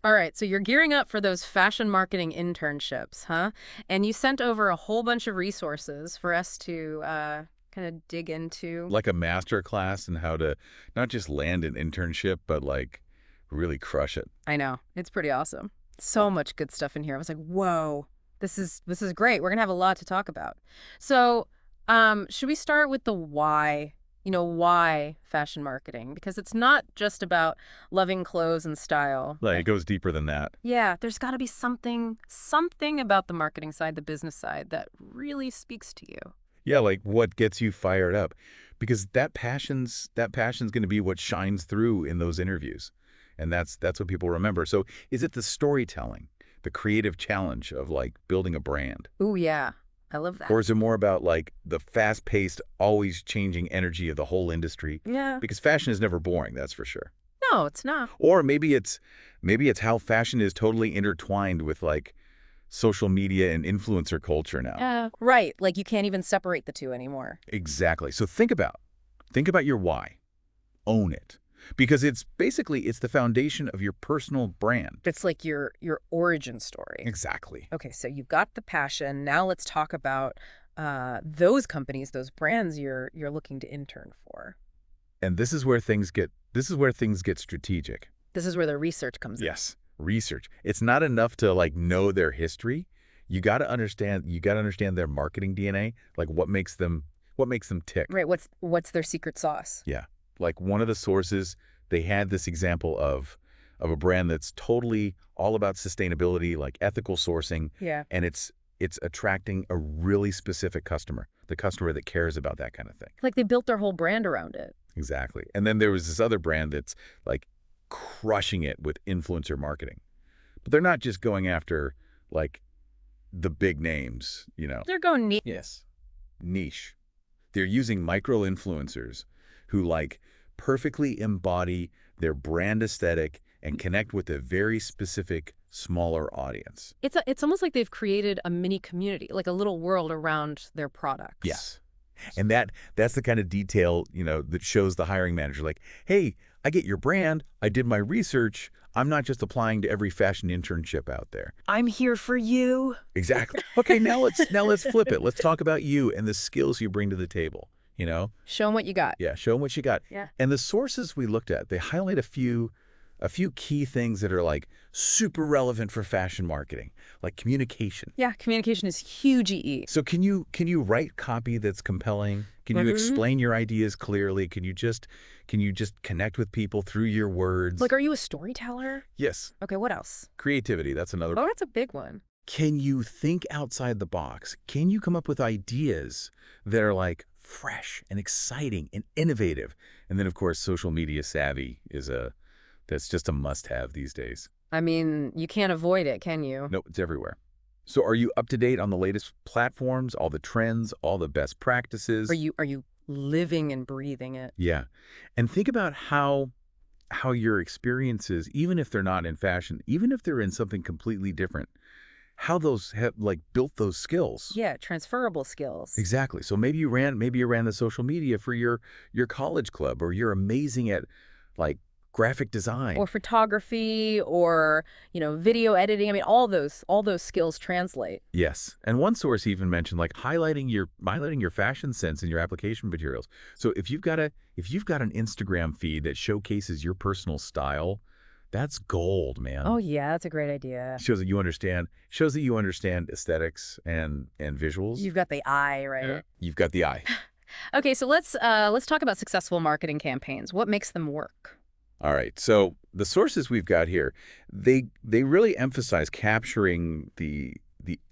All right, so you're gearing up for those fashion marketing internships, huh? And you sent over a whole bunch of resources for us to kind of dig into. Like a master class in how to not just land an internship, but like really crush it. I know, it's pretty awesome. So much good stuff in here. I was like, whoa, this is great. We're gonna have a lot to talk about. So, should we start with the why? Why fashion marketing? Because it's not just about loving clothes and style. Like it goes deeper than that. Yeah, there's got to be something about the marketing side, the business side, that really speaks to you. Yeah, like what gets you fired up? Because that passion's going to be what shines through in those interviews. And that's what people remember. So, is it the storytelling, the creative challenge of like building a brand? Ooh, yeah, I love that. Or is it more about like the fast-paced, always changing energy of the whole industry? Yeah, Because fashion is never boring, that's for sure. no, it's not. Or maybe it's how fashion is totally intertwined with like social media and influencer culture now. Right, like you can't even separate the two anymore. Exactly. So think about your why. Own it. Because it's the foundation of your personal brand. It's like your origin story. Exactly. Okay, so you've got the passion. Now let's talk about those companies, those brands you're looking to intern for. And this is where things get strategic. This is where the research comes in. Yes. Research. It's not enough to like know their history. You got to understand their marketing DNA, like what makes them tick. Right, what's their secret sauce? Yeah. Like one of the sources, they had this example of a brand that's totally all about sustainability, like ethical sourcing, Yeah. and it's attracting a really specific customer, the customer that cares about that kind of thing. Like they built their whole brand around it. Exactly. And then there was this other brand that's like crushing it with influencer marketing. But they're not just going after like the big names. They're going neat. Yes. Niche. They're using micro influencers who like perfectly embody their brand aesthetic and connect with a very specific smaller audience. It's almost like they've created a mini community, like a little world around their products. Yes. And that's the kind of detail that shows the hiring manager like, "Hey, I get your brand. I did my research. I'm not just applying to every fashion internship out there." I'm here for you. Exactly. Okay, now let's flip it. Let's talk about you and the skills you bring to the table. Show them what you got. Yeah, show them what you got. Yeah. And the sources we looked at, they highlight a few key things that are like super relevant for fashion marketing, like communication. Yeah, communication is huge EE. So can you write copy that's compelling? Can you explain your ideas clearly? Can you just connect with people through your words? Like, are you a storyteller? Yes, Okay, what else? creativity, that's another. Oh, that's a big one. Can you think outside the box? Can you come up with ideas that are like fresh and exciting and innovative? And then of course, social media savvy that's just a must-have these days. I mean, you can't avoid it, can you? No, it's everywhere. So are you up to date on the latest platforms, all the trends, all the best practices? Are you living and breathing it? Yeah. And think about how your experiences, even if they're not in fashion, even if they're in something completely different, how those have like built those skills. Yeah, transferable skills. Exactly. So maybe you ran the social media for your college club, or you're amazing at like graphic design. Or photography or, video editing. I mean, all those skills translate. Yes. And one source even mentioned like highlighting your fashion sense in your application materials. So if you've got an Instagram feed that showcases your personal style, that's gold, man. Oh, yeah, that's a great idea. Shows that you understand aesthetics and visuals. You've got the eye, right? You've got the eye. Okay, so let's talk about successful marketing campaigns. What makes them work? All right. So the sources we've got here, they really emphasize capturing the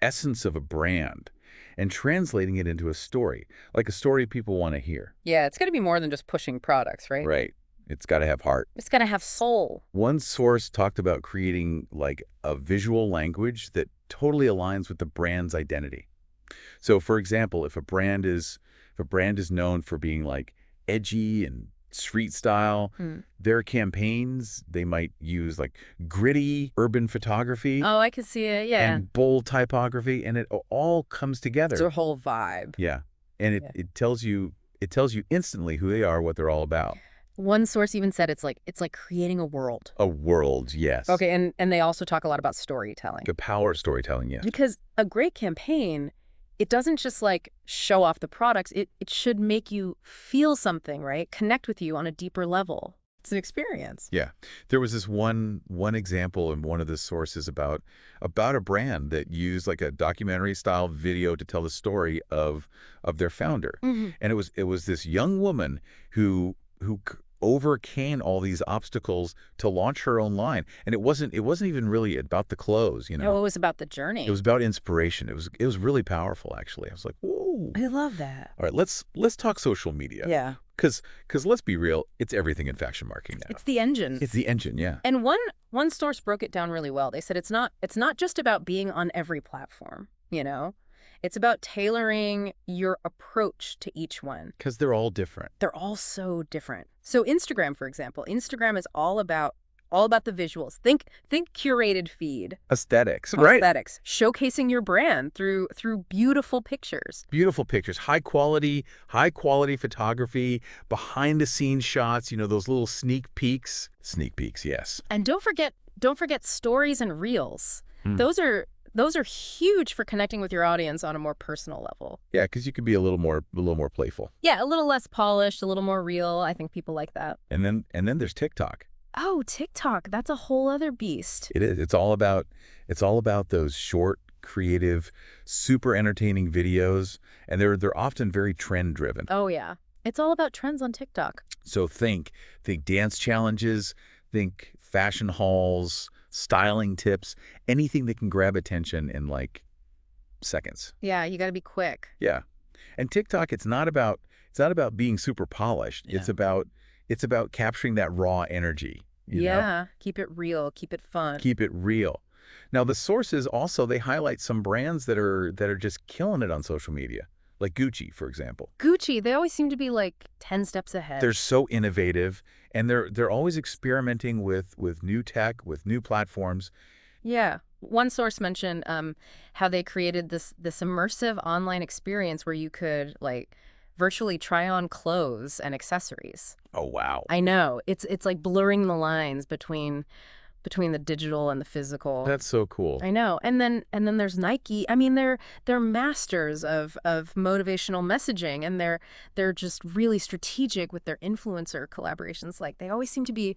essence of a brand and translating it into a story, like a story people want to hear. Yeah, it's got to be more than just pushing products, right? Right. It's got to have heart. It's got to have soul. One source talked about creating like a visual language that totally aligns with the brand's identity. So for example, if a brand is known for being like edgy and street style, their campaigns, they might use like gritty urban photography Oh, I can see it. Yeah. and bold typography, and it all comes It's together. a whole vibe. Yeah. And Yeah. it tells you instantly who they are, what they're all about. One source even said it's like creating a world. A world, yes. Okay, and they also talk a lot about storytelling. The power of storytelling, yes. Because a great campaign, it doesn't just like show off the products, it should make you feel something, right? Connect with you on a deeper level. It's an experience. Yeah. There was this one example in one of the sources about a brand that used like a documentary style video to tell the story of their founder. Hmm. And it was this young woman who overcame all these obstacles to launch her own line. And it wasn't even really about the clothes, No, it was about the It journey. was about inspiration. It was really powerful actually. I was like, "Whoa." I love that. All right, let's talk social media. Yeah. Cuz let's be real, it's everything in fashion marketing now. It's the engine. It's the engine, yeah. And one source broke it down really well. They said it's not just about being on every platform, you know? It's about tailoring your approach to each one. Cuz they're all different. They're all so different. So Instagram, for example, Instagram is all about the visuals. Think curated feed, Aesthetics, right? aesthetics, showcasing your brand through beautiful pictures. Beautiful pictures, high quality photography, behind the scenes shots, those little sneak peeks. Sneak peeks, yes. And don't forget stories and reels. Hmm. Those are huge for connecting with your audience on a more personal level. Yeah, cuz you could be a little more playful. Yeah, a little less polished, a little more real. I think people like that. And then there's TikTok. Oh, TikTok, that's a whole other beast. It is. It's all about those short, creative, super entertaining videos, and they're often very trend driven. Oh yeah. It's all about trends on TikTok. So think dance challenges, think fashion hauls, styling tips, anything that can grab attention in like seconds. Yeah, you got to be quick. Yeah. And TikTok, it's not about being super polished. Yeah. It's about capturing that raw energy, you know? Yeah, keep it real, keep it fun. Keep it real. Now, the sources also, they highlight some brands that are just killing it on social media, like Gucci, for example. Gucci, they always seem to be like 10 steps ahead. They're so innovative, and they're always experimenting with new tech, with new platforms. Yeah. One source mentioned how they created this immersive online experience where you could like virtually try on clothes and accessories. Oh, wow. I know. It's like blurring the lines between the digital and the physical. That's so cool. I know. And then there's Nike. I mean, they're masters of motivational messaging, and they're just really strategic with their influencer collaborations. Like they always seem to be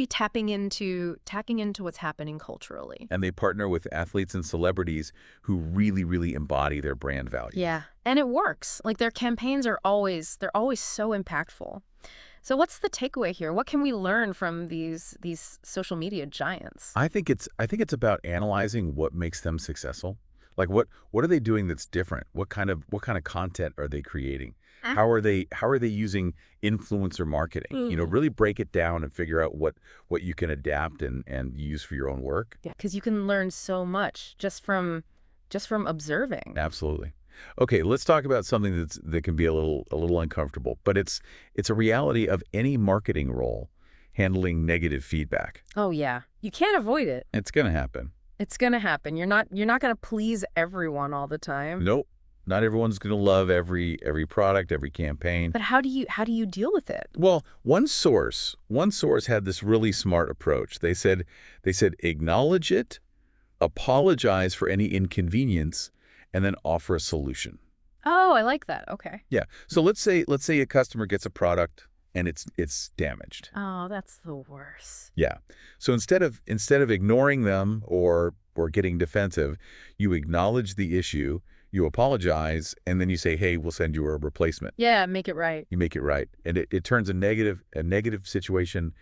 tapping into what's happening culturally. And they partner with athletes and celebrities who really, really embody their brand values. Yeah. And it works. Like their campaigns they're always so impactful. So what's the takeaway here? What can we learn from these social media giants? I think it's about analyzing what makes them successful. Like what are they doing that's different? What kind of content are they creating? Uh, How are they using influencer marketing? Mhm. Really break it down and figure out what you can adapt and use for your own work. Yeah, because you can learn so much just from observing. Absolutely. Okay, let's talk about something that can be a little uncomfortable, but it's a reality of any marketing role handling negative feedback. Oh yeah, you can't avoid it. It's going to happen. It's gonna happen. You're not gonna please everyone all the time. Nope. Not everyone's going to love every product, every campaign. But how do you deal with it? Well, one source had this really smart approach. They said acknowledge it, apologize for any inconvenience, and then offer a solution. Oh, I like that. Okay. Yeah. So let's say a customer gets a product and it's damaged. Oh, that's the worst. Yeah. So instead of ignoring them or getting defensive, you acknowledge the issue, you apologize, and then you say, "Hey, we'll send you a replacement." Yeah, make it right. You make it right, and it turns a negative situation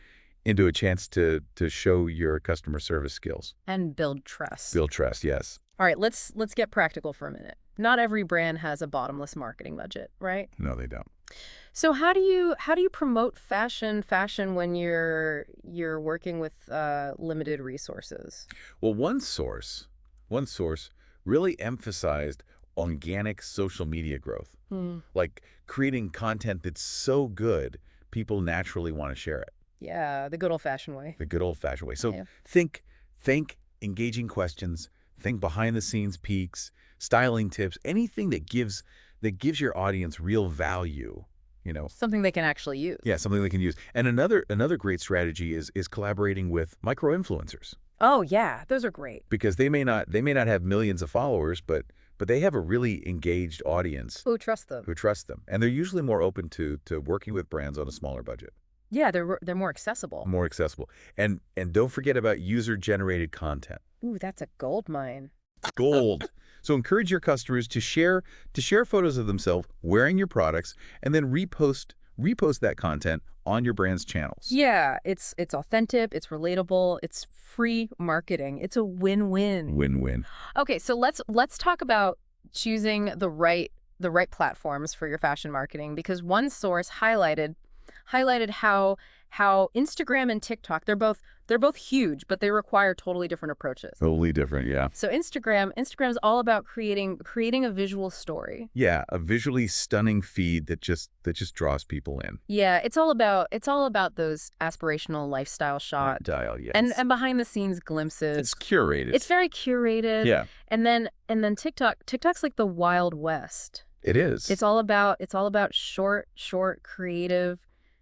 into a chance to show your customer service skills. And build trust. Build trust, yes. All right, let's get practical for a minute. Not every brand has a bottomless marketing budget, right? No, they don't. So how do you promote fashion when you're working with limited resources? Well, one source really emphasized organic social media growth, Hmm. like creating content that's so good, people naturally want to share it, Yeah, the good old-fashioned way. the good old-fashioned way. So Yeah. think engaging questions, think behind-the-scenes peeks, styling tips, anything that gives your audience real value you know. Something they can actually use. Yeah, something they can use. And another great strategy is collaborating with micro-influencers Oh, yeah. Those are great. because they may not have millions of followers, but they have a really engaged audience Who trust them? who trust them. And they're usually more open to working with brands on a smaller budget, Yeah, they're more accessible. more accessible. And don't forget about user-generated content. Ooh, that's a gold mine. Gold. So encourage your customers to share photos of themselves wearing your products and then repost that content on your brand's channels. Yeah, it's authentic, it's relatable, it's free marketing. It's a win-win. Win-win. Okay, so let's talk about choosing the right platforms for your fashion marketing, because one source highlighted how Instagram and TikTok, they're both huge, but they require totally different approaches. Totally different, yeah. So Instagram's all about creating a visual story. Yeah, a visually stunning feed that just draws people in. Yeah, it's all about those aspirational lifestyle shots Dial, yes. and behind the scenes glimpses. It's curated. It's very curated. Yeah, And then TikTok's like the Wild West. it is. It's all about short, creative,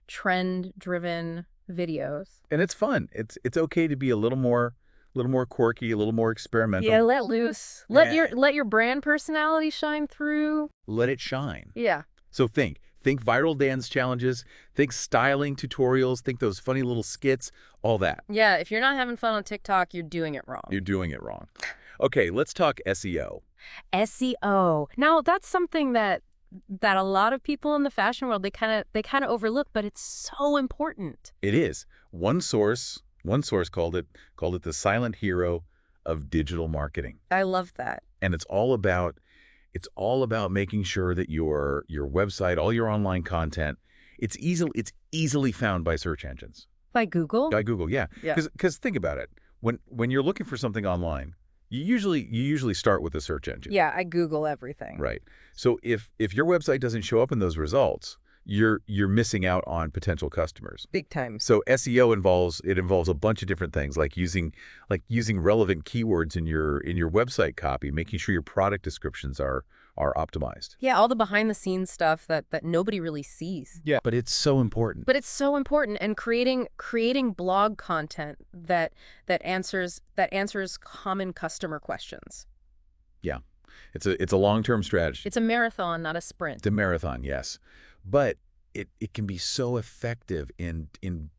trend-driven videos. And it's fun. It's okay to be a little more quirky, a little more experimental. Yeah, let loose. Yeah. Let your brand personality shine through. Let it shine. Yeah. So think viral dance challenges, think styling tutorials, think those funny little skits, all that. Yeah, if you're not having fun on TikTok, you're doing it wrong. You're doing it wrong. Okay, let's talk SEO. SEO. Now, that's something that a lot of people in the fashion world they kind of overlook, but it's so important. It is. One source called it the silent hero of digital marketing. I love that. And it's all about making sure that your website, all your online content, it's easily found by search engines. By Google? By Google, yeah. Yeah. Because think about it. When you're looking for something online, you usually start with a search engine. Yeah, I Google everything. Right. So if your website doesn't show up in those results, you're missing out on potential customers. Big time. So SEO involves a bunch of different things, like using relevant keywords in your website copy, making sure your product descriptions are optimized. Yeah, all the behind the scenes stuff that nobody really sees. Yeah, but it's so important. But it's so important, and creating blog content that answers common customer questions. Yeah. It's a long-term strategy. It's a marathon, not a sprint. It's a marathon, yes. But it can be so effective in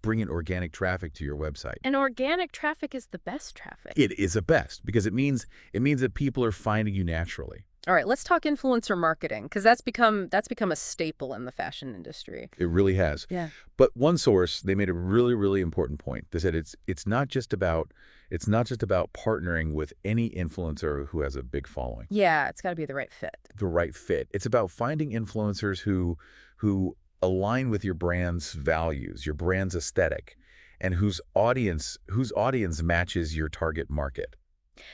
bringing organic traffic to your website. And organic traffic is the best traffic. It is the best because it means that people are finding you naturally. All right, let's talk influencer marketing, because that's become a staple in the fashion industry. It really has. Yeah. But one source, they made a really, really important point. They said it's not just about partnering with any influencer who has a big following. Yeah, it's got to be the right fit. The right fit. It's about finding influencers who align with your brand's values, your brand's aesthetic, and whose audience matches your target market.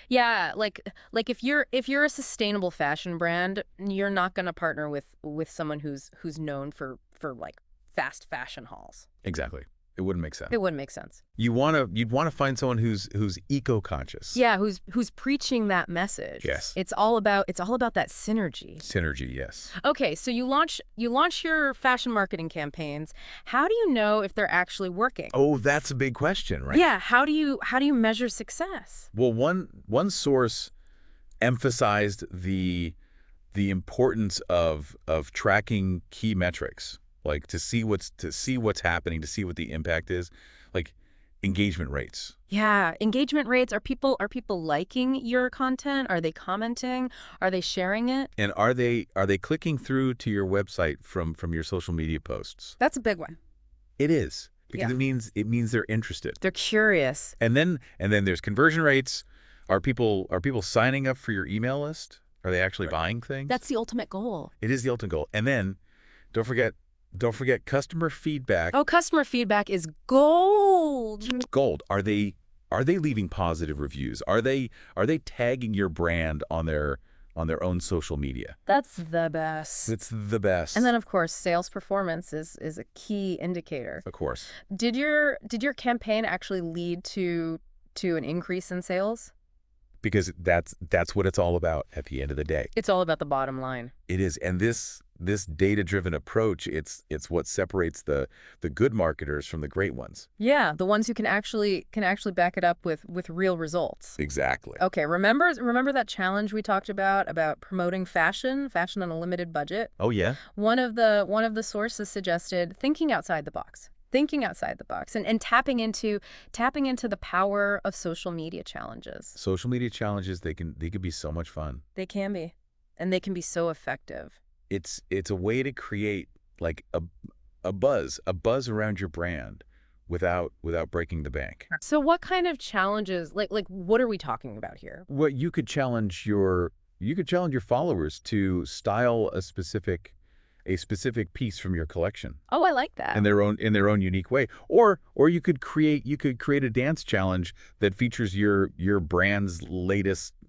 Yeah, like if you're a sustainable fashion brand, you're not going to partner with someone who's known for like fast fashion hauls. Exactly. It wouldn't make sense. It wouldn't make sense. You'd want to find someone who's eco-conscious. Yeah, who's preaching that message. Yes. It's all about that synergy. Synergy, yes. Okay, so you launch your fashion marketing campaigns. How do you know if they're actually working? Oh, that's a big question, right? Yeah, how do you measure success? Well, one source emphasized the importance of tracking key metrics, like to see what's happening, to see what the impact is, like engagement rates. Yeah, engagement rates. Are people liking your content? Are they commenting? Are they sharing it? And are they clicking through to your website from your social media posts? That's a big one. It is, because Yeah. it means they're interested. They're curious. And then there's conversion rates. Are people signing up for your email list? Are they actually buying things? That's the ultimate goal. It is the ultimate goal. And then don't forget customer feedback. Oh, customer feedback is gold. Gold. Are they leaving positive reviews? Are they tagging your brand on their own social media? That's the best. It's the best. And then, of course, sales performance is a key indicator. Of course. Did your campaign actually lead to an increase in sales? because that's what it's all about at the end of the day. It's all about the bottom line. It is, and this data-driven approach, it's what separates the good marketers from the great ones. Yeah, the ones who can actually back it up with real results. Exactly. Okay, remember that challenge we talked about promoting fashion on a limited budget? Oh yeah. One of the sources suggested thinking outside the box. Thinking outside the box and tapping into the power of social media challenges. Social media challenges, they can be so much fun. They can be, and they can be so effective. It's a way to create like a buzz around your brand without breaking the bank. So what kind of challenges, like what are we talking about here? What you could challenge your followers to style a specific piece from your collection Oh, I like that. in their own unique way. Or you could create a dance challenge that features your brand's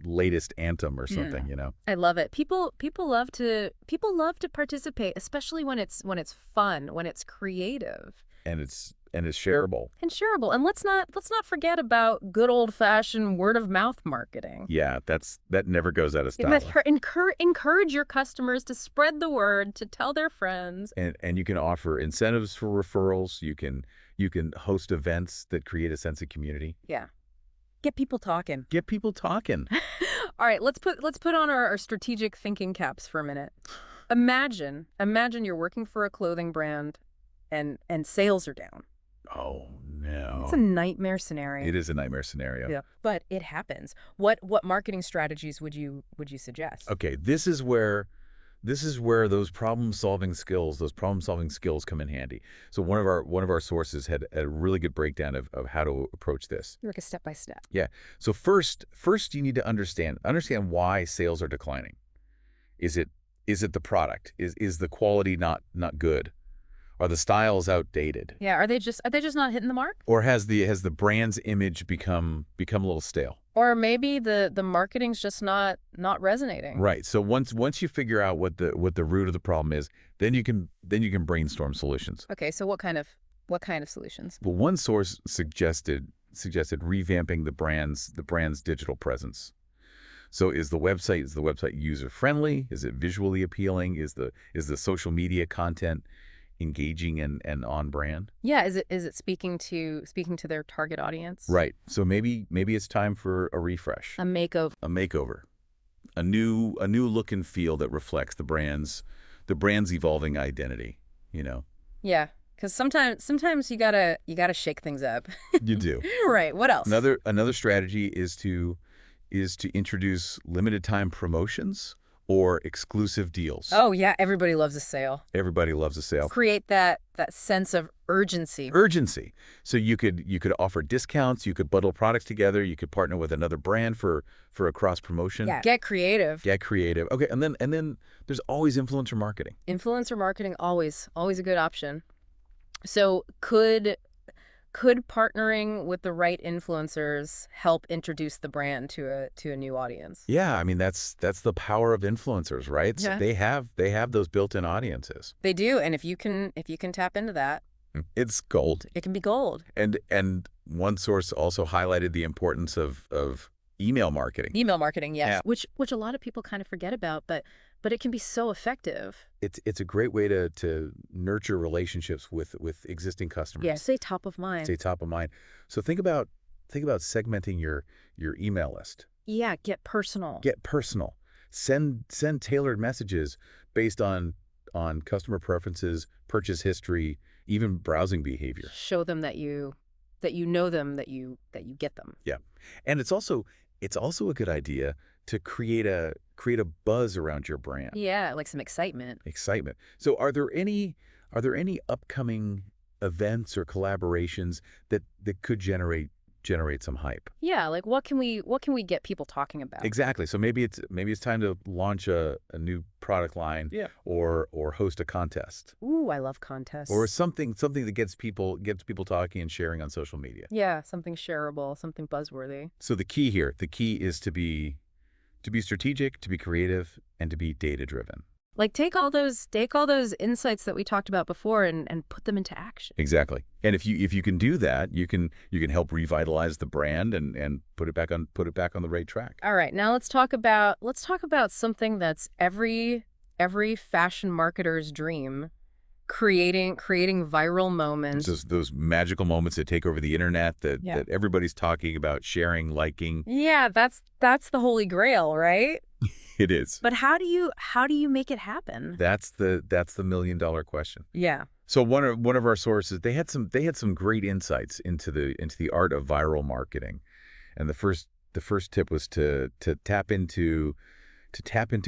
latest anthem or something, you know. I love it. People love to participate, especially when it's fun, when it's creative And it's shareable. and shareable. And let's not forget about good old-fashioned word-of-mouth marketing. Yeah, that never goes out of You must style. encourage your customers to spread the word, to tell their friends. And you can offer incentives for referrals. You can host events that create a sense of community. Yeah. Get people talking. Get people talking. All right, let's put on our strategic thinking caps for a minute. Imagine you're working for a clothing brand and sales are down. Oh It's a no. nightmare scenario. It is a nightmare scenario. Yeah. But it happens. What marketing strategies would you suggest? Okay, this is where those problem-solving skills come in handy. So one of our sources had a really good breakdown of how to approach this. Like a step by step. Yeah. So first you need to understand why sales are declining. Is it the product? Is the quality not good? Are the styles outdated? Yeah, are they just not hitting the mark? Or has the brand's image become a little stale? Or maybe the marketing's just not resonating. Right. So once you figure out what the root of the problem is, then you can brainstorm solutions. Okay, so what kind of solutions? Well, one source suggested revamping the brand's digital presence. So is the website user friendly? Is it visually appealing? Is the social media content engaging and on brand? Yeah, is it speaking to their target audience? Right. So maybe it's time for a refresh, A makeover. a makeover, a new look and feel that reflects the brand's evolving identity, you know. Yeah, because sometimes you gotta shake things up. You do. Right. What else? Another strategy is to introduce limited time promotions or exclusive deals. Oh yeah, everybody loves a sale. Everybody loves a sale. Create that sense of urgency. Urgency. So you could offer discounts, you could bundle products together, you could partner with another brand for a cross promotion. Yeah. Get creative. Get creative. Okay, and then there's always influencer marketing. Influencer marketing always a good option. So could partnering with the right influencers help introduce the brand to a new audience? Yeah, I mean that's the power of influencers, right? So Yeah. they have those built-in audiences. They do, and if you can tap into that, It's gold. it can be gold. And one source also highlighted the importance of email marketing. Email marketing, yes, Yeah. which a lot of people kind of forget about, but it can be so effective. It's a great way to nurture relationships with existing customers. Yeah, stay top of mind. Stay top of mind. So think about segmenting your email list. Yeah, get personal. Get personal. Send tailored messages based on customer preferences, purchase history, even browsing behavior. Show them that you know them, that you get them. Yeah. And it's also a good idea to create a buzz around your brand. Yeah, like some excitement. Excitement. So are there any upcoming events or collaborations that could generate some hype? Yeah, like what can we get people talking about? Exactly. So maybe it's time to launch a new product line. Yeah. Or host a contest. Ooh, I love contests. Or something that gets people talking and sharing on social media. Yeah, something shareable, something buzzworthy. So the key is to be strategic, to be creative, and to be data driven. Like take all those insights that we talked about before and put them into action. Exactly. And if you can do that, you can help revitalize the brand and put it back on the right track. All right, now let's talk about something that's every fashion marketer's dream, creating viral It's moments. those magical moments that take over the internet that Yeah. that everybody's talking about, sharing, liking. Yeah, that's the holy grail, right? It is. But how do you make it happen? That's the $1 million question. Yeah. So one of our sources, they had some great insights into the art of viral marketing. And the first tip was to tap into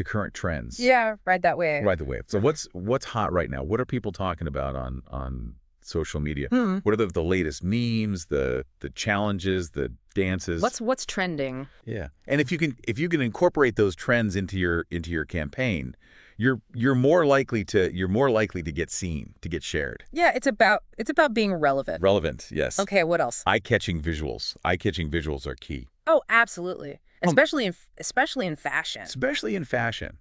current trends. Yeah, ride that wave. Right the way. So what's hot right now? What are people talking about on social media? Hmm. What are the latest memes, the challenges, the dances? What's trending? Yeah. And if you can incorporate those trends into your campaign, you're more likely to get seen, to get shared. Yeah, it's about being relevant. Relevant, yes. Okay, what else? Eye-catching visuals. Eye-catching visuals are key, Oh, absolutely. Especially in fashion. especially in fashion.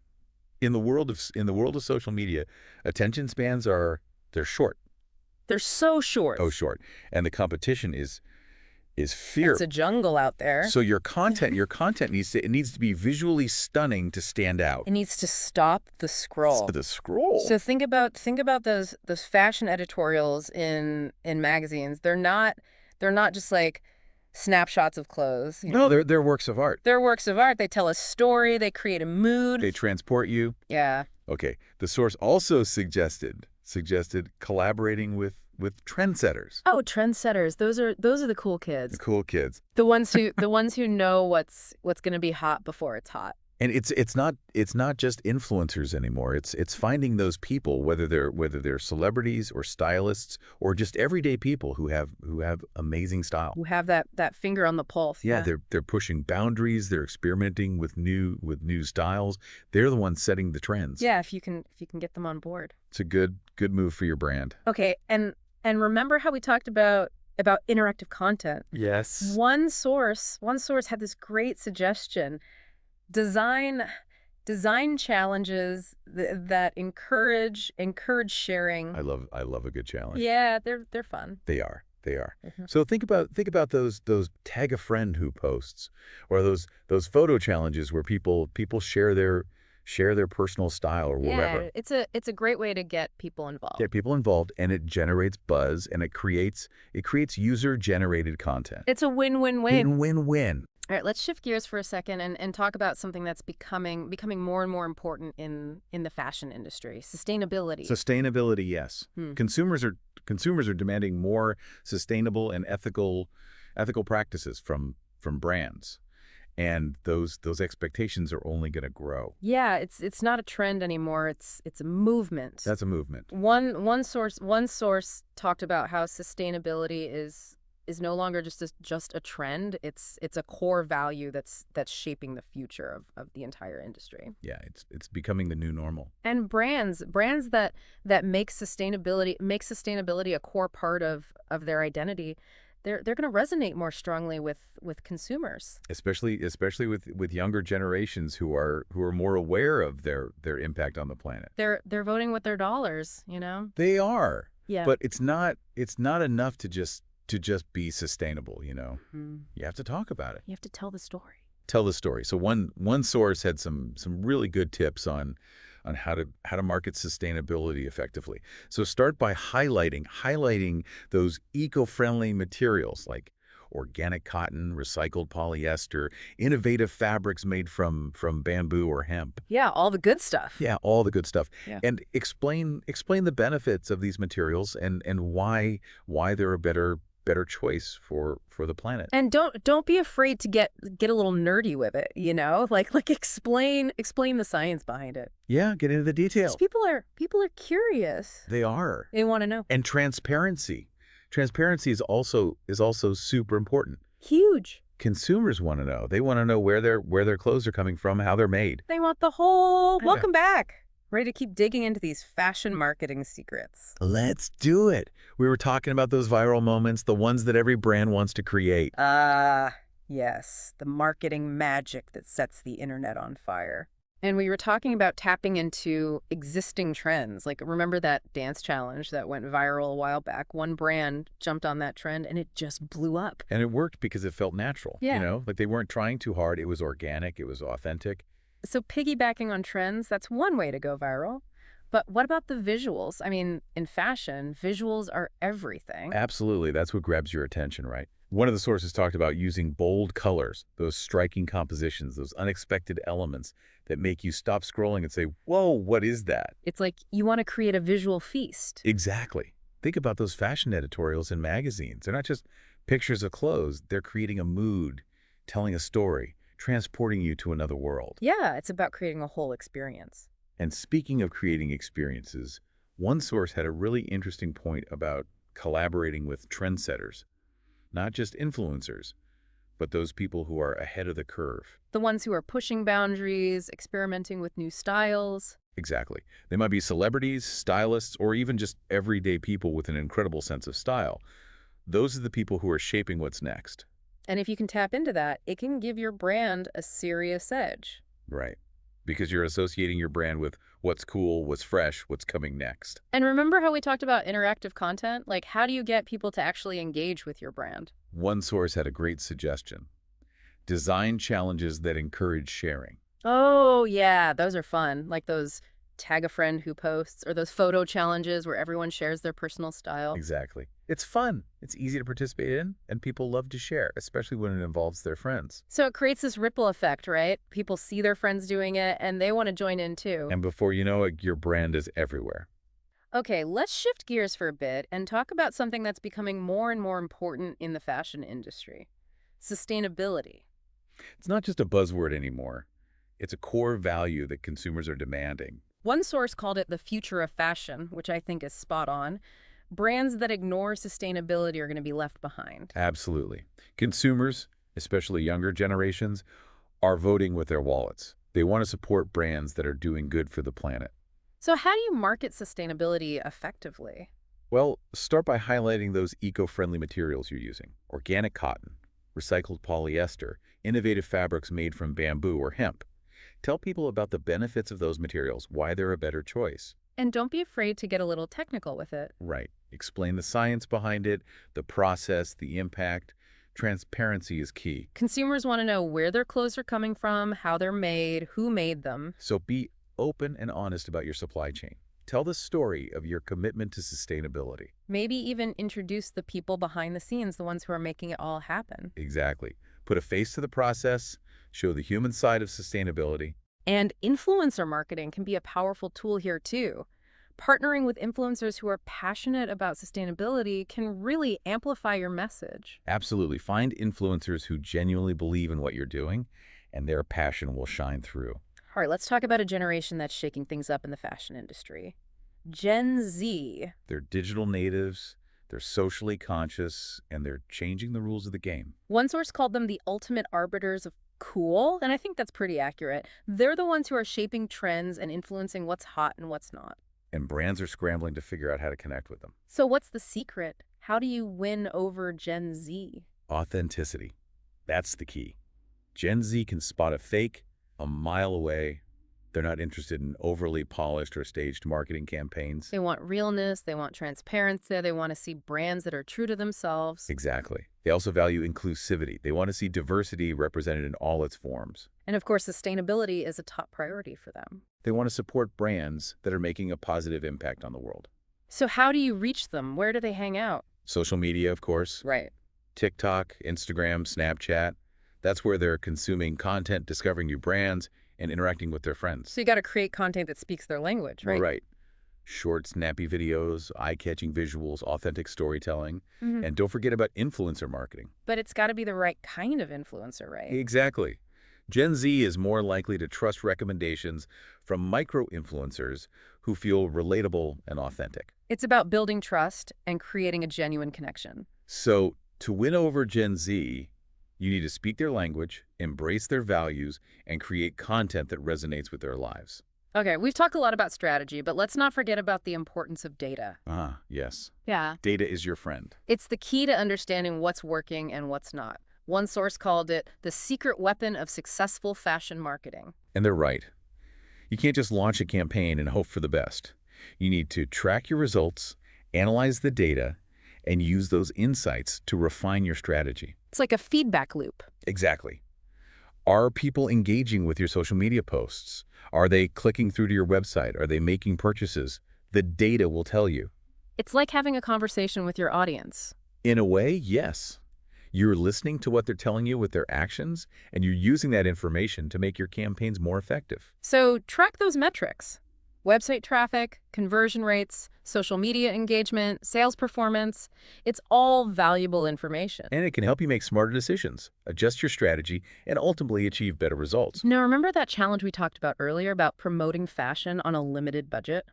In the world of social media, attention spans they're short. They're so short. Oh, short. And the competition is It's fierce. a jungle out there. So your content needs to be visually stunning to stand out. It needs to stop the scroll. The scroll. So think about those fashion editorials in magazines. They're not just like snapshots of clothes. No, they're works of art. They're works of art. They tell a story. They create a mood. They transport you. Yeah. Okay. The source also suggested collaborating with trendsetters, Oh, trendsetters. Those are the cool the kids. cool kids. The ones who know what's going to be hot before it's hot. And it's not just influencers anymore. It's finding those people, whether they're celebrities or stylists or just everyday people who have amazing style. Who have that finger on the pulse. Yeah, they're pushing boundaries. They're experimenting with new styles. They're the ones setting the trends. Yeah, if you can get them on board. It's a good move for your brand. Okay, and remember how we talked about interactive content? Yes. One source had this great suggestion. Design challenges that encourage sharing. I love a good challenge. Yeah, they're fun. They are. They are. Mhm. So think about those tag a friend who posts, or those photo challenges where people share their personal style or whatever. Yeah, it's a great way to get people involved. Get people involved, and it generates buzz, and it creates user generated content. It's a win-win-win. Win-win-win. All right, let's shift gears for a second and talk about something that's becoming more and more important in the fashion industry: sustainability. Sustainability, yes. Hmm. Consumers are demanding more sustainable and ethical practices from brands, and those expectations are only going to grow. Yeah, it's not a trend anymore. It's a movement. That's a movement. One source talked about how sustainability is no longer just a trend. It's a core value that's shaping the future of the entire industry. Yeah, it's becoming the new normal. And brands that make sustainability a core part of their identity, they're going to resonate more strongly with consumers. Especially with younger generations who are more aware of their impact on the planet. They're voting with their dollars, you know? They are. Yeah. But it's not enough to just be sustainable, you know. Mhm. You have to talk about it. You have to tell the story. Tell the story. So one source had some really good tips on how to market sustainability effectively. So start by highlighting those eco-friendly materials like organic cotton, recycled polyester, innovative fabrics made from bamboo or hemp. Yeah, all the good stuff. Yeah, all the good stuff. Yeah. And explain the benefits of these materials and why they're a better choice for the planet. And don't be afraid to get a little nerdy with it, you know? Like explain the science behind it. Yeah, get into the 'Cause details. people are curious. They are. They want to know. And transparency. Transparency is also super important. Huge. Consumers want to know. They want to know where their clothes are coming from, how they're made. They want the whole. Yeah. Welcome back. Ready to keep digging into these fashion marketing secrets. Let's do it. We were talking about those viral moments, the ones that every brand wants to create. Ah, yes, the marketing magic that sets the internet on fire. And we were talking about tapping into existing trends. Like, remember that dance challenge that went viral a while back? One brand jumped on that trend and it just blew up. And it worked because it felt natural, Yeah. Like they weren't trying too hard. It was organic. It was authentic. So piggybacking on trends, that's one way to go viral. But what about the visuals? I mean, in fashion, visuals are everything. Absolutely. That's what grabs your attention, right? One of the sources talked about using bold colors, those striking compositions, those unexpected elements that make you stop scrolling and say, whoa, what is that? It's like you want to create a visual feast. Exactly. Think about those fashion editorials in magazines. They're not just pictures of clothes. They're creating a mood, telling a story, transporting you to another world. Yeah, it's about creating a whole experience. And speaking of creating experiences, one source had a really interesting point about collaborating with trendsetters, not just influencers, but those people who are ahead of the curve. The ones who are pushing boundaries, experimenting with new styles. Exactly. They might be celebrities, stylists, or even just everyday people with an incredible sense of style. Those are the people who are shaping what's next. And if you can tap into that, it can give your brand a serious edge. Right. Because you're associating your brand with what's cool, what's fresh, what's coming next. And remember how we talked about interactive content? Like, how do you get people to actually engage with your brand? One source had a great suggestion. Design challenges that encourage sharing. Oh, yeah, those are fun. Like those tag a friend who posts or those photo challenges where everyone shares their personal style. Exactly. It's fun. It's easy to participate in, and people love to share, especially when it involves their friends. So it creates this ripple effect, right? People see their friends doing it and they want to join in too. And before you know it, your brand is everywhere. Okay, let's shift gears for a bit and talk about something that's becoming more and more important in the fashion industry: sustainability. It's not just a buzzword anymore. It's a core value that consumers are demanding. One source called it the future of fashion, which I think is spot on. Brands that ignore sustainability are going to be left behind. Absolutely. Consumers, especially younger generations, are voting with their wallets. They want to support brands that are doing good for the planet. So how do you market sustainability effectively? Well, start by highlighting those eco-friendly materials you're using. Organic cotton, recycled polyester, innovative fabrics made from bamboo or hemp. Tell people about the benefits of those materials, why they're a better choice. And don't be afraid to get a little technical with it. Right. Explain the science behind it, the process, the impact. Transparency is key. Consumers want to know where their clothes are coming from, how they're made, who made them. So be open and honest about your supply chain. Tell the story of your commitment to sustainability. Maybe even introduce the people behind the scenes, the ones who are making it all happen. Exactly. Put a face to the process, show the human side of sustainability. And influencer marketing can be a powerful tool here too. Partnering with influencers who are passionate about sustainability can really amplify your message. Absolutely. Find influencers who genuinely believe in what you're doing, and their passion will shine through. All right, let's talk about a generation that's shaking things up in the fashion industry. Gen Z. They're digital natives, they're socially conscious, and they're changing the rules of the game. One source called them the ultimate arbiters of cool, and I think that's pretty accurate. They're the ones who are shaping trends and influencing what's hot and what's not. And brands are scrambling to figure out how to connect with them. So what's the secret? How do you win over Gen Z? Authenticity. That's the key. Gen Z can spot a fake a mile away. They're not interested in overly polished or staged marketing campaigns. They want realness, they want transparency, they want to see brands that are true to themselves. Exactly. They also value inclusivity. They want to see diversity represented in all its forms. And of course, sustainability is a top priority for them. They want to support brands that are making a positive impact on the world. So how do you reach them? Where do they hang out? Social media, of course. Right. TikTok, Instagram, Snapchat. That's where they're consuming content, discovering new brands, and interacting with their friends. So you got to create content that speaks their language, right? Right. Short, snappy videos, eye-catching visuals, authentic storytelling. Mhm. And don't forget about influencer marketing. But it's got to be the right kind of influencer, right? Exactly. Gen Z is more likely to trust recommendations from micro-influencers who feel relatable and authentic. It's about building trust and creating a genuine connection. So to win over Gen Z, you need to speak their language, embrace their values, and create content that resonates with their lives. Okay, we've talked a lot about strategy, but let's not forget about the importance of data. Ah, yes. Yeah. Data is your friend. It's the key to understanding what's working and what's not. One source called it the secret weapon of successful fashion marketing. And they're right. You can't just launch a campaign and hope for the best. You need to track your results, analyze the data, and use those insights to refine your strategy. It's like a feedback loop. Exactly. Are people engaging with your social media posts? Are they clicking through to your website? Are they making purchases? The data will tell you. It's like having a conversation with your audience. In a way, yes. You're listening to what they're telling you with their actions, and you're using that information to make your campaigns more effective. So track those metrics. Website traffic, conversion rates, social media engagement, sales performance. It's all valuable information. And it can help you make smarter decisions, adjust your strategy, and ultimately achieve better results. Now, remember that challenge we talked about earlier about promoting fashion on a limited budget?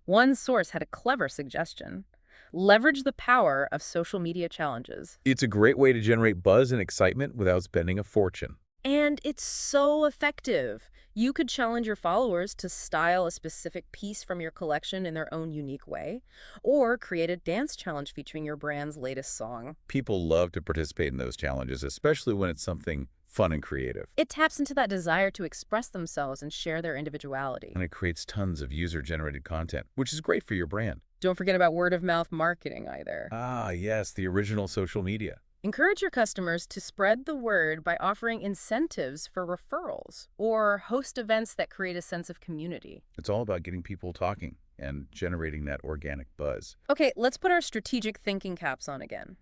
One source had a clever suggestion. Leverage the power of social media challenges. It's a great way to generate buzz and excitement without spending a fortune. And it's so effective. You could challenge your followers to style a specific piece from your collection in their own unique way, or create a dance challenge featuring your brand's latest song. People love to participate in those challenges, especially when it's something fun and creative. It taps into that desire to express themselves and share their individuality. And it creates tons of user-generated content, which is great for your brand. Don't forget about word-of-mouth marketing either. Ah, yes, the original social media. Encourage your customers to spread the word by offering incentives for referrals or host events that create a sense of community. It's all about getting people talking and generating that organic buzz. Okay, let's put our strategic thinking caps on again.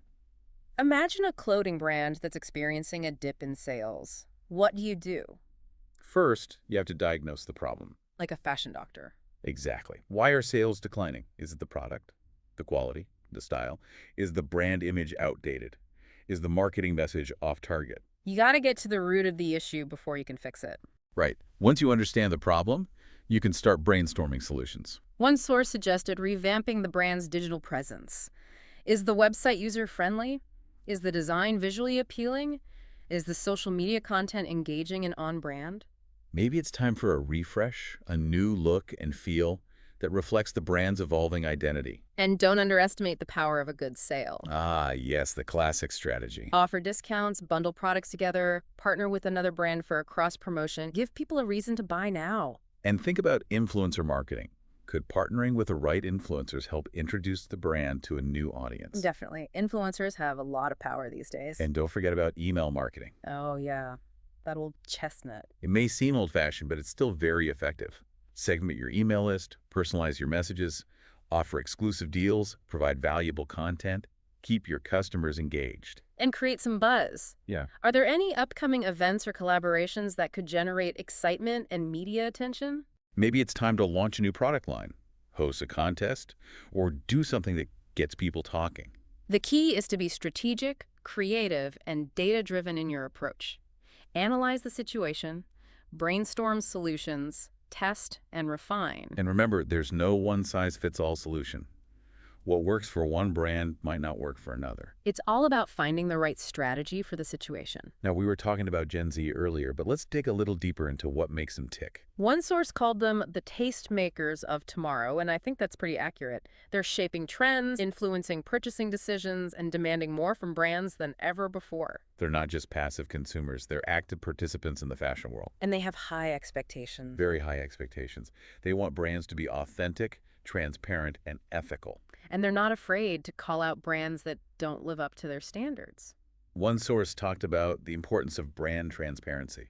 Imagine a clothing brand that's experiencing a dip in sales. What do you do? First, you have to diagnose the problem. Like a fashion doctor. Exactly. Why are sales declining? Is it the product, the quality, the style? Is the brand image outdated? Is the marketing message off target? You got to get to the root of the issue before you can fix it. Right. Once you understand the problem, you can start brainstorming solutions. One source suggested revamping the brand's digital presence. Is the website user-friendly? Is the design visually appealing? Is the social media content engaging and on-brand? Maybe it's time for a refresh, a new look and feel that reflects the brand's evolving identity. And don't underestimate the power of a good sale. Ah, yes, the classic strategy. Offer discounts, bundle products together, partner with another brand for a cross-promotion. Give people a reason to buy now. And think about influencer marketing. Could partnering with the right influencers help introduce the brand to a new audience? Definitely. Influencers have a lot of power these days. And don't forget about email marketing. Oh, yeah. That old chestnut. It may seem old-fashioned, but it's still very effective. Segment your email list, personalize your messages, offer exclusive deals, provide valuable content, keep your customers engaged. And create some buzz. Yeah. Are there any upcoming events or collaborations that could generate excitement and media attention? Maybe it's time to launch a new product line, host a contest, or do something that gets people talking. The key is to be strategic, creative, and data-driven in your approach. Analyze the situation, brainstorm solutions, test, and refine. And remember, there's no one-size-fits-all solution. What works for one brand might not work for another. It's all about finding the right strategy for the situation. Now, we were talking about Gen Z earlier, but let's dig a little deeper into what makes them tick. One source called them the taste makers of tomorrow, and I think that's pretty accurate. They're shaping trends, influencing purchasing decisions, and demanding more from brands than ever before. They're not just passive consumers, they're active participants in the fashion world. And they have high expectations. Very high expectations. They want brands to be authentic, transparent, and ethical. And they're not afraid to call out brands that don't live up to their standards. One source talked about the importance of brand transparency.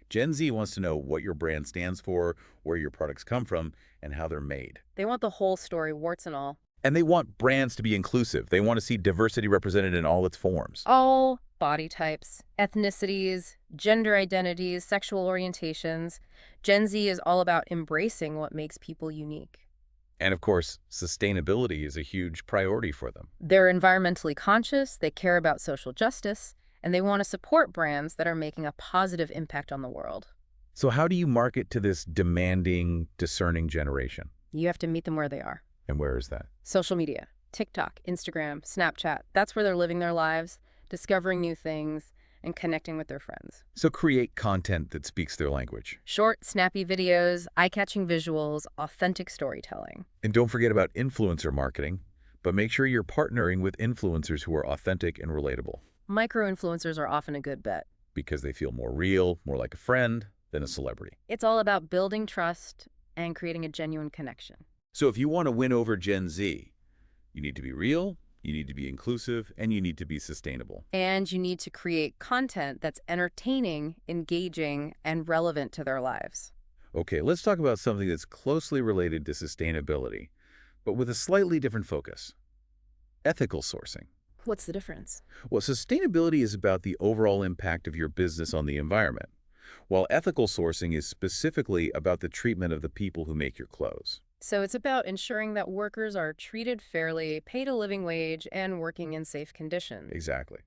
Gen Z wants to know what your brand stands for, where your products come from, and how they're made. They want the whole story, warts and all. And they want brands to be inclusive. They want to see diversity represented in all its forms. All body types, ethnicities, gender identities, sexual orientations. Gen Z is all about embracing what makes people unique. And of course, sustainability is a huge priority for them. They're environmentally conscious, they care about social justice, and they want to support brands that are making a positive impact on the world. So how do you market to this demanding, discerning generation? You have to meet them where they are. And where is that? Social media, TikTok, Instagram, Snapchat. That's where they're living their lives, discovering new things, and connecting with their friends. So create content that speaks their language. Short, snappy videos, eye-catching visuals, authentic storytelling. And don't forget about influencer marketing, but make sure you're partnering with influencers who are authentic and relatable. Micro-influencers are often a good bet. Because they feel more real, more like a friend. than a celebrity. It's all about building trust and creating a genuine connection. So if you want to win over Gen Z, you need to be real, you need to be inclusive, and you need to be sustainable. And you need to create content that's entertaining, engaging, and relevant to their lives. Okay, let's talk about something that's closely related to sustainability, but with a slightly different focus: ethical sourcing. What's the difference? Well, sustainability is about the overall impact of your business on the environment, while ethical sourcing is specifically about the treatment of the people who make your clothes. So it's about ensuring that workers are treated fairly, paid a living wage, and working in safe conditions. Exactly.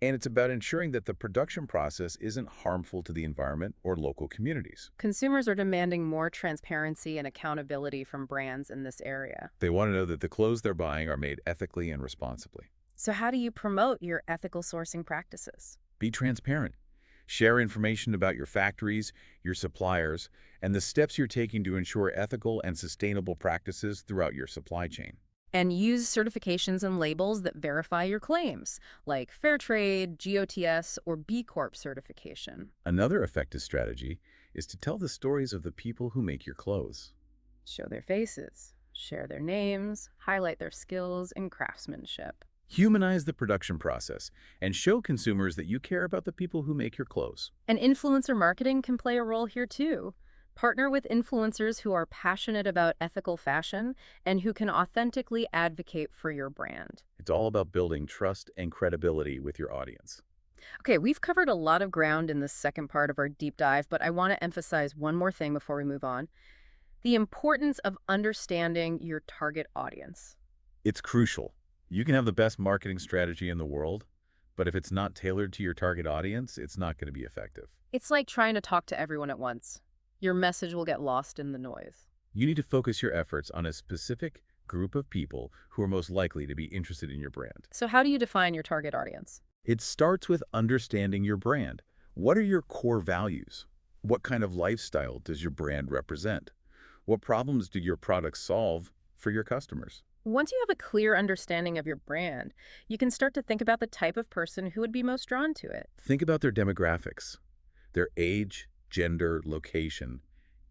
And it's about ensuring that the production process isn't harmful to the environment or local communities. Consumers are demanding more transparency and accountability from brands in this area. They want to know that the clothes they're buying are made ethically and responsibly. So how do you promote your ethical sourcing practices? Be transparent. Share information about your factories, your suppliers, and the steps you're taking to ensure ethical and sustainable practices throughout your supply chain. And use certifications and labels that verify your claims, like Fairtrade, GOTS, or B Corp certification. Another effective strategy is to tell the stories of the people who make your clothes. Show their faces, share their names, highlight their skills and craftsmanship. Humanize the production process and show consumers that you care about the people who make your clothes. And influencer marketing can play a role here too. Partner with influencers who are passionate about ethical fashion and who can authentically advocate for your brand. It's all about building trust and credibility with your audience. Okay, we've covered a lot of ground in this second part of our deep dive, but I want to emphasize one more thing before we move on: the importance of understanding your target audience. It's crucial. You can have the best marketing strategy in the world, but if it's not tailored to your target audience, it's not going to be effective. It's like trying to talk to everyone at once. Your message will get lost in the noise. You need to focus your efforts on a specific group of people who are most likely to be interested in your brand. So how do you define your target audience? It starts with understanding your brand. What are your core values? What kind of lifestyle does your brand represent? What problems do your products solve for your customers? Once you have a clear understanding of your brand, you can start to think about the type of person who would be most drawn to it. Think about their demographics, their age, gender, location,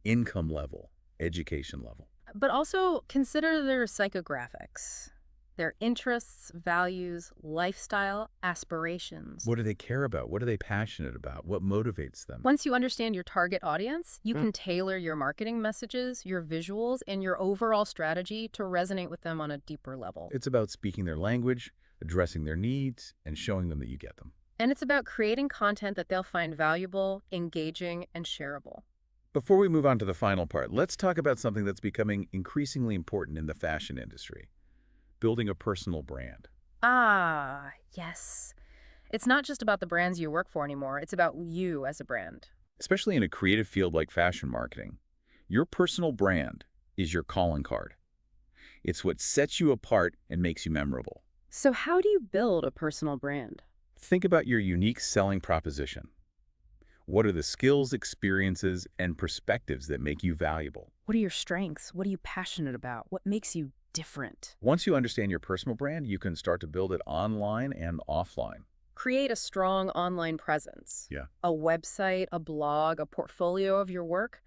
income level, education level. But also consider their psychographics, their interests, values, lifestyle, aspirations. What do they care about? What are they passionate about? What motivates them? Once you understand your target audience, you can tailor your marketing messages, your visuals, and your overall strategy to resonate with them on a deeper level. It's about speaking their language, addressing their needs, and showing them that you get them. And it's about creating content that they'll find valuable, engaging, and shareable. Before we move on to the final part, let's talk about something that's becoming increasingly important in the fashion industry: building a personal brand. Ah, yes. It's not just about the brands you work for anymore. It's about you as a brand. Especially in a creative field like fashion marketing, your personal brand is your calling card. It's what sets you apart and makes you memorable. So how do you build a personal brand? Think about your unique selling proposition. What are the skills, experiences, and perspectives that make you valuable? What are your strengths? What are you passionate about? What makes you different? Once you understand your personal brand, you can start to build it online and offline. Create a strong online presence. Yeah. A website, a blog, a portfolio of your work.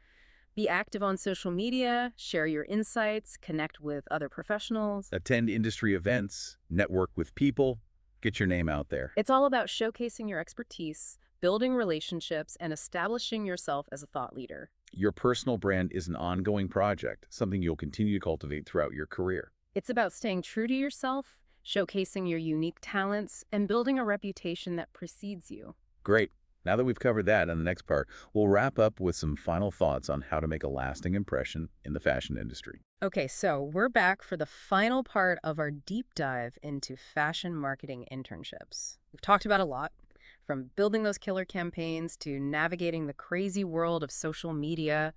Be active on social media, share your insights, connect with other professionals. Attend industry events, network with people, get your name out there. It's all about showcasing your expertise, building relationships, and establishing yourself as a thought leader. Your personal brand is an ongoing project, something you'll continue to cultivate throughout your career. It's about staying true to yourself, showcasing your unique talents, and building a reputation that precedes you. Great. Now that we've covered that, in the next part, we'll wrap up with some final thoughts on how to make a lasting impression in the fashion industry. Okay, so we're back for the final part of our deep dive into fashion marketing internships. We've talked about a lot, from building those killer campaigns to navigating the crazy world of social media,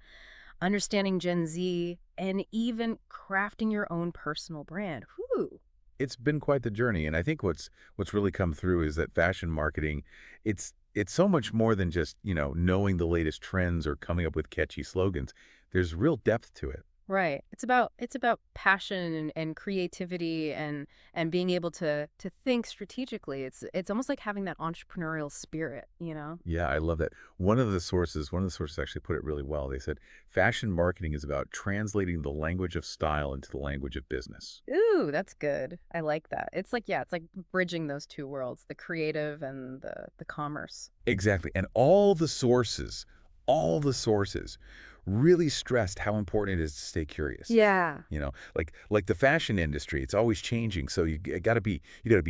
understanding Gen Z, and even crafting your own personal brand. Whew. It's been quite the journey, and I think what's really come through is that fashion marketing, it's so much more than just, knowing the latest trends or coming up with catchy slogans. There's real depth to it. Right. It's about passion and creativity and being able to think strategically. It's almost like having that entrepreneurial spirit, you know? Yeah, I love that. One of the sources actually put it really well. They said fashion marketing is about translating the language of style into the language of business. Ooh, that's good. I like that. It's like, yeah, it's like bridging those two worlds, the creative and the commerce. Exactly. And all the sources really stressed how important it is to stay curious. Yeah. Like the fashion industry, it's always changing. So you got to be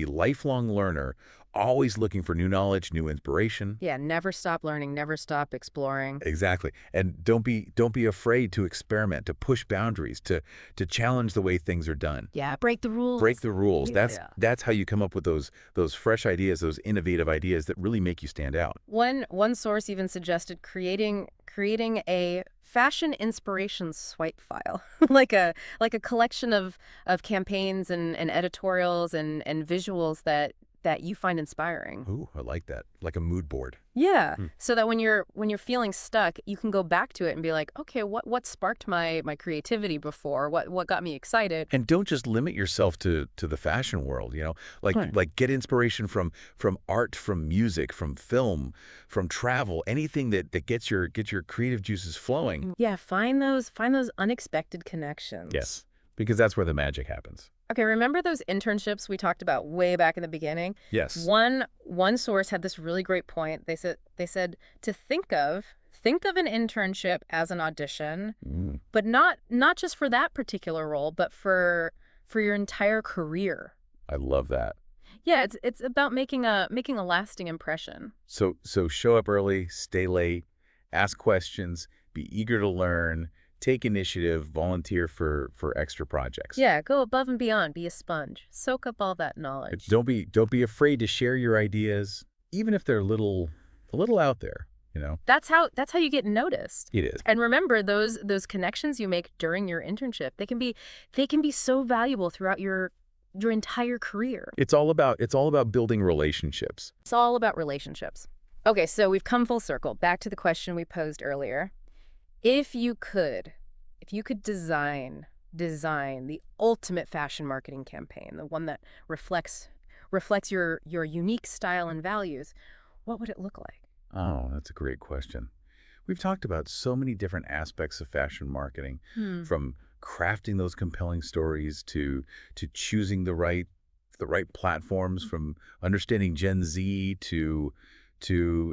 lifelong learner, always looking for new knowledge, new inspiration. Yeah, never stop learning, never stop exploring. Exactly. And don't be afraid to experiment, to push boundaries, to challenge the way things are done. Yeah, break the Break rules. the rules. That's Yeah. that's how you come up with those fresh ideas, those innovative ideas that really make you stand out. One source even suggested creating a fashion inspiration swipe file, like a collection of campaigns and editorials and visuals that you find inspiring. Ooh, I like that. Like a mood board. Yeah, Hmm. so that when you're feeling stuck, you can go back to it and be like, okay, what sparked my creativity before? What got me excited? And don't just limit yourself to the fashion world. Like Right. like get inspiration from art, from music, from film, from travel, anything that gets your creative juices flowing. Yeah, find those unexpected connections. Yes, because that's where the magic happens. Okay, remember those internships we talked about way back in the beginning? Yes. One source had this really great point. They said to think of an internship as an audition, Mm, but not just for that particular role, but for your entire career. I love that. Yeah, it's about making a lasting impression. So show up early, stay late, ask questions, be eager to learn, take initiative, volunteer for extra projects. Yeah, go above and beyond, be a sponge. Soak up all that But knowledge. don't be afraid to share your ideas, even if they're a little out there. That's how you get noticed. It is. And remember those connections you make during your internship. They can be so valuable throughout your entire career. It's all about building relationships. It's all about relationships. Okay, so we've come full circle back to the question we posed earlier. If you could, if you could design the ultimate fashion marketing campaign, the one that reflects your unique style and values, what would it look like? Oh, that's a great question. We've talked about so many different aspects of fashion marketing, Hmm. from crafting those compelling stories to choosing the right platforms, from understanding Gen Z to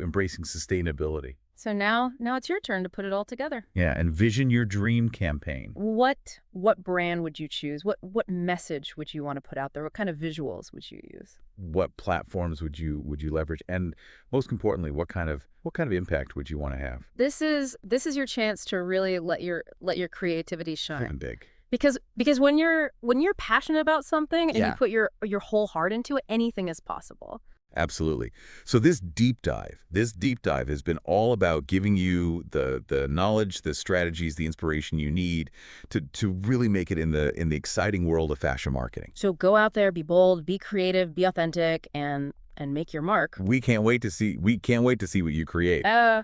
embracing sustainability. So now it's your turn to put it all together. Yeah, envision your dream campaign. What brand would you choose? What message would you want to put out there? What kind of visuals would you use? What platforms would you leverage? And most importantly, what kind of impact would you want to have? This is your chance to really let your creativity Something shine. big. Because when you're passionate about something and you Yeah. put your whole heart into it, anything is possible. Absolutely. So this deep dive has been all about giving you the knowledge, the strategies, the inspiration you need to really make it in the exciting world of fashion marketing. So go out there, be bold, be creative, be authentic, and make your mark. We can't wait to see what you create. Uh,